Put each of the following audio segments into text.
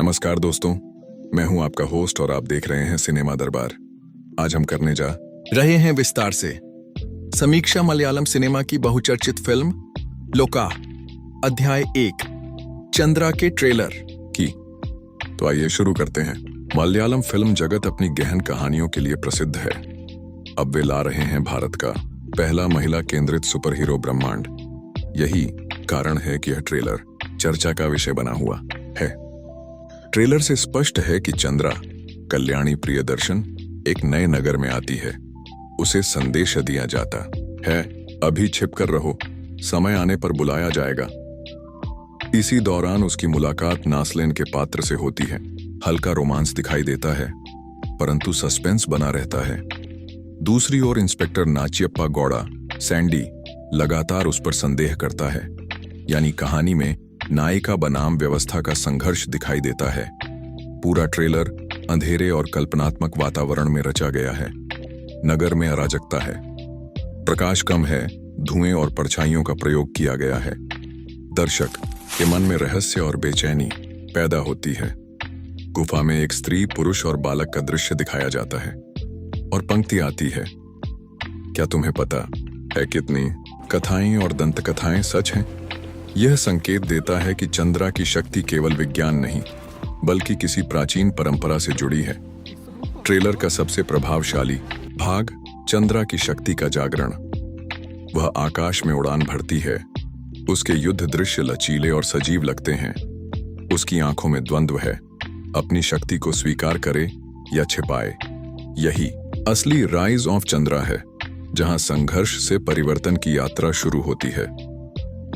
नमस्कार दोस्तों, मैं हूं आपका होस्ट और आप देख रहे हैं सिनेमा दरबार। आज हम करने जा रहे हैं विस्तार से समीक्षा मलयालम सिनेमा की बहुचर्चित फिल्म लोका अध्याय 1 चंद्रा के ट्रेलर की। तो आइए शुरू करते हैं। मलयालम फिल्म जगत अपनी गहन कहानियों के लिए प्रसिद्ध है। अब वे ला रहे हैं भारत का पहला महिला केंद्रित सुपर हीरो ब्रह्मांड। यही कारण है कि यह ट्रेलर चर्चा का विषय बना हुआ है। ट्रेलर से स्पष्ट है कि चंद्रा कल्याणी प्रियदर्शन एक नए नगर में आती है। उसे संदेश दिया जाता है, अभी छिप कर रहो, समय आने पर बुलाया जाएगा। इसी दौरान उसकी मुलाकात नासलेन के पात्र से होती है। हल्का रोमांस दिखाई देता है, परंतु सस्पेंस बना रहता है। दूसरी ओर इंस्पेक्टर नाचियप्पा गौड़ा सैंडी लगातार उस पर संदेह करता है, यानी कहानी में नायिका बनाम व्यवस्था का संघर्ष दिखाई देता है। पूरा ट्रेलर अंधेरे और कल्पनात्मक वातावरण में रचा गया है। नगर में अराजकता है, प्रकाश कम है, धुएं और परछाइयों का प्रयोग किया गया है। दर्शक के मन में रहस्य और बेचैनी पैदा होती है। गुफा में एक स्त्री, पुरुष और बालक का दृश्य दिखाया जाता है और पंक्ति आती है, क्या तुम्हें पता है कितनी कथाएं और दंत कथाएं सच हैं? यह संकेत देता है कि चंद्रा की शक्ति केवल विज्ञान नहीं, बल्कि किसी प्राचीन परंपरा से जुड़ी है। ट्रेलर का सबसे प्रभावशाली भाग चंद्रा की शक्ति का जागरण। वह आकाश में उड़ान भरती है। उसके युद्ध दृश्य लचीले और सजीव लगते हैं। उसकी आंखों में द्वंद्व है, अपनी शक्ति को स्वीकार करे या छिपाए। यही असली राइज ऑफ चंद्रा है, जहां संघर्ष से परिवर्तन की यात्रा शुरू होती है।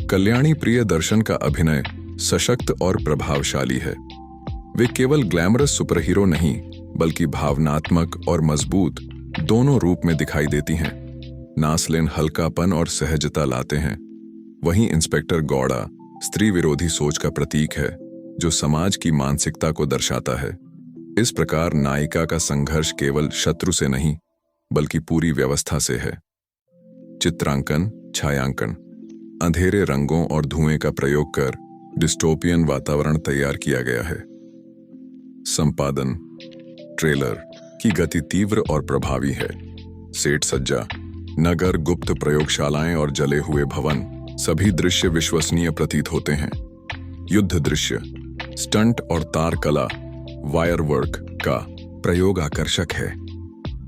कल्याणी प्रियदर्शन का अभिनय सशक्त और प्रभावशाली है। वे केवल ग्लैमरस सुपर हीरो नहीं, बल्कि भावनात्मक और मजबूत दोनों रूप में दिखाई देती हैं। नासलेन हल्कापन और सहजता लाते हैं, वहीं इंस्पेक्टर गौड़ा स्त्री विरोधी सोच का प्रतीक है, जो समाज की मानसिकता को दर्शाता है। इस प्रकार नायिका का संघर्ष केवल शत्रु से नहीं, बल्कि पूरी व्यवस्था से है। चित्रांकन, छायांकन, अंधेरे रंगों और धुएं का प्रयोग कर डिस्टोपियन वातावरण तैयार किया गया है। संपादन, ट्रेलर की गति तीव्र और प्रभावी है। सेट सज्जा, नगर, गुप्त प्रयोगशालाएं और जले हुए भवन, सभी दृश्य विश्वसनीय प्रतीत होते हैं। युद्ध दृश्य, स्टंट और तार कला, वायर वर्क का प्रयोग आकर्षक है।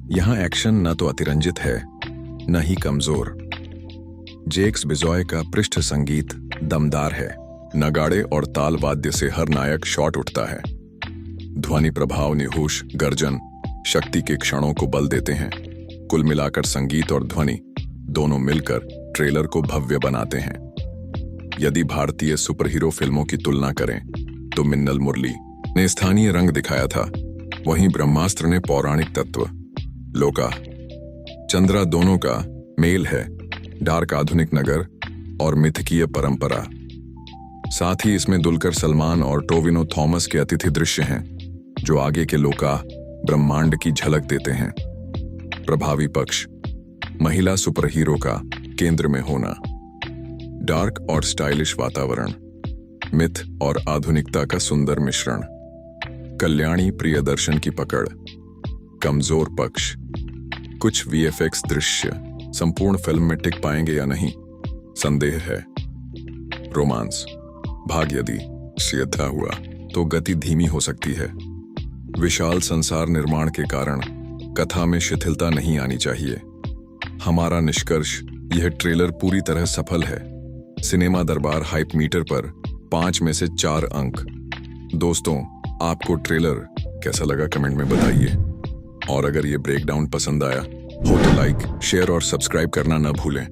यहां एक्शन न तो अतिरंजित है, न ही कमजोर। जेक्स बिजॉय का पृष्ठ संगीत दमदार है। नगाड़े और ताल वाद्य से हर नायक शॉट उठता है। ध्वनि प्रभाव, निहूष, गर्जन शक्ति के क्षणों को बल देते हैं। कुल मिलाकर संगीत और ध्वनि दोनों मिलकर ट्रेलर को भव्य बनाते हैं। यदि भारतीय सुपर हीरो फिल्मों की तुलना करें तो मिन्नल मुरली ने स्थानीय रंग दिखाया था, वहीं ब्रह्मास्त्र ने पौराणिक तत्व। लोका चंद्रा दोनों का मेल है, डार्क आधुनिक नगर और मिथकीय परंपरा। साथ ही इसमें दुलकर सलमान और टोविनो थॉमस के अतिथि दृश्य हैं, जो आगे के लोका ब्रह्मांड की झलक देते हैं। प्रभावी पक्ष, महिला सुपर हीरो का केंद्र में होना, डार्क और स्टाइलिश वातावरण, मिथ और आधुनिकता का सुंदर मिश्रण, कल्याणी प्रियदर्शन की पकड़। कमजोर पक्ष, कुछ वीएफएक्स दृश्य संपूर्ण फिल्म में टिक पाएंगे या नहीं, संदेह है। रोमांस भाग, यदि सीधा हुआ तो गति धीमी हो सकती है। विशाल संसार निर्माण के कारण कथा में शिथिलता नहीं आनी चाहिए। हमारा निष्कर्ष, यह ट्रेलर पूरी तरह सफल है। सिनेमा दरबार हाइप मीटर पर 5 में से 4 अंक। दोस्तों, आपको ट्रेलर कैसा लगा कमेंट में बताइए, और अगर ये ब्रेकडाउन पसंद आया हो तो लाइक, शेयर और सब्सक्राइब करना न भूलें।